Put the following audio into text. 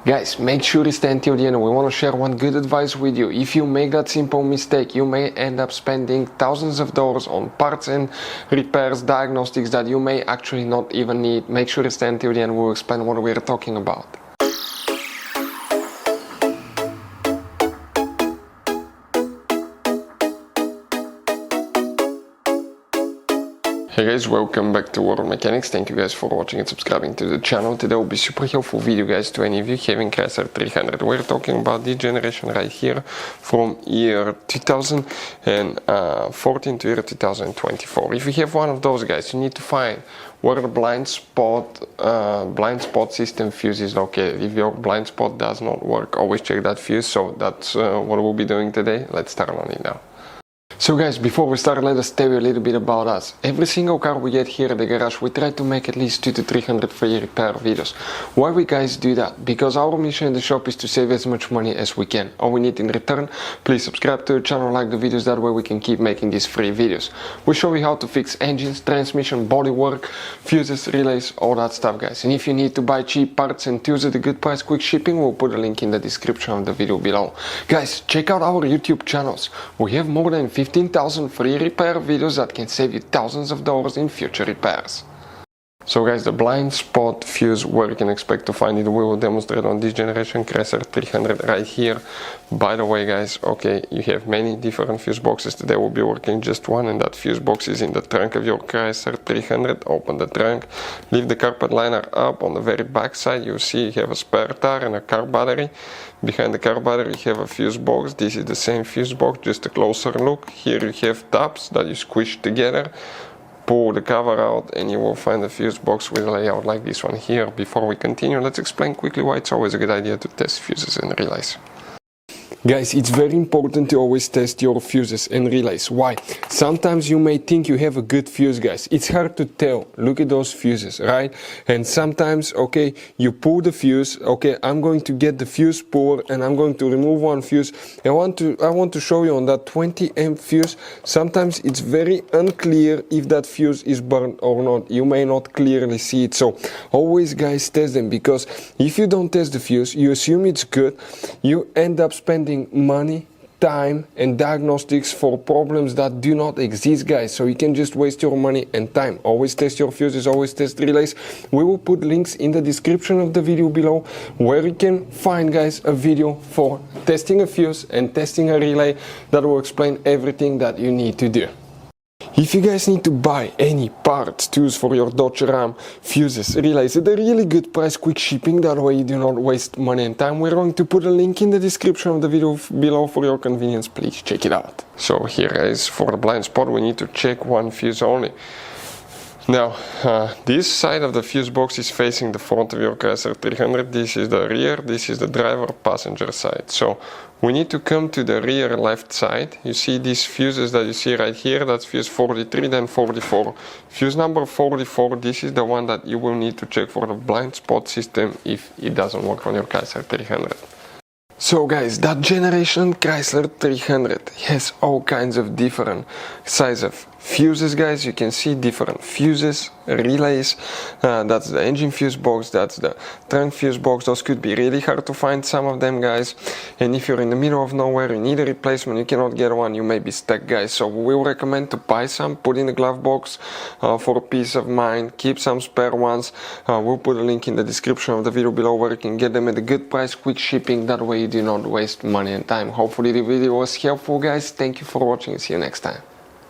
Guys, make sure you stay until the end. We want to share one good advice with you. If you make that simple mistake, you may end up spending thousands of dollars on parts and repairs, diagnostics that you may actually not even need. Make sure you stay until the end. We'll explain what we're talking about. Hey guys, welcome back to World Mechanics. Thank you guys for watching and subscribing to the channel. Today will be super helpful video guys to any of you having Chrysler 300. We're talking about this generation right here from year 2014 to year 2024. If you have one of those guys, you need to find where the blind spot system fuse is located. If your blind spot does not work, always check that fuse. So that's what we'll be doing today. Let's start on it now. So guys, before we start, let us tell you a little bit about us. Every single car we get here at the garage, we try to make at least 200 to 300 free repair videos. Why we guys do that? Because our mission in the shop is to save as much money as we can. All we need in return, please subscribe to the channel, like the videos, that way we can keep making these free videos. We show you how to fix engines, transmission, bodywork, fuses, relays, all that stuff guys. And if you need to buy cheap parts and tools at a good price, quick shipping, we'll put a link in the description of the video below. Guys, check out our YouTube channels. We have more than 15,000 free repair videos that can save you thousands of dollars in future repairs. So guys, the blind spot fuse, where you can expect to find it, we will demonstrate on this generation Chrysler 300 right here. By the way guys, okay, you have many different fuse boxes. Today we'll be working just one, and that fuse box is in the trunk of your Chrysler 300. Open the trunk, leave the carpet liner up. On the very back side you see you have a spare tire and a car battery. Behind the car battery you have a fuse box. This is the same fuse box, just a closer look. Here you have tabs that you squish together. Pull the cover out and you will find a fuse box with a layout like this one here. Before we continue, let's explain quickly why it's always a good idea to test fuses and relays. Guys, it's very important to always test your fuses and relays. Why? Sometimes you may think you have a good fuse, guys. It's hard to tell. Look at those fuses, right? And sometimes, okay, you pull the fuse. Okay, I'm going to get the fuse puller and I'm going to remove one fuse. I want to show you on that 20 amp fuse. Sometimes it's very unclear if that fuse is burned or not. You may not clearly see it. So always, guys, test them, because if you don't test the fuse, you assume it's good. You end up spending money, time and diagnostics for problems that do not exist, guys. So you can just waste your money and time. Always test your fuses, always test relays. We will put links in the description of the video below where you can find, guys, a video for testing a fuse and testing a relay that will explain everything that you need to do. If you guys need to buy any parts, tools for your Dodge Ram, fuses, relays at a really good price, quick shipping, that way you do not waste money and time, we're going to put a link in the description of the video below for your convenience. Please check it out. So here guys, for the blind spot we need to check one fuse only. Now, this side of the fuse box is facing the front of your Chrysler 300. This is the rear, this is the driver passenger side. So we need to come to the rear left side. You see these fuses that you see right here, that's fuse 43, then 44. Fuse number 44, this is the one that you will need to check for the blind spot system if it doesn't work on your Chrysler 300. So guys, that generation Chrysler 300 has all kinds of different size of fuses, guys. You can see different fuses, relays, that's the engine fuse box, that's the trunk fuse box. Those could be really hard to find, some of them, guys. And if you're in the middle of nowhere, you need a replacement, you cannot get one, you may be stuck, guys. So we will recommend to buy some, put in the glove box for peace of mind, keep some spare ones. We'll put a link in the description of the video below where you can get them at a good price, quick shipping, that way you do not waste money and time. Hopefully the video was helpful, guys. Thank you for watching and see you next time.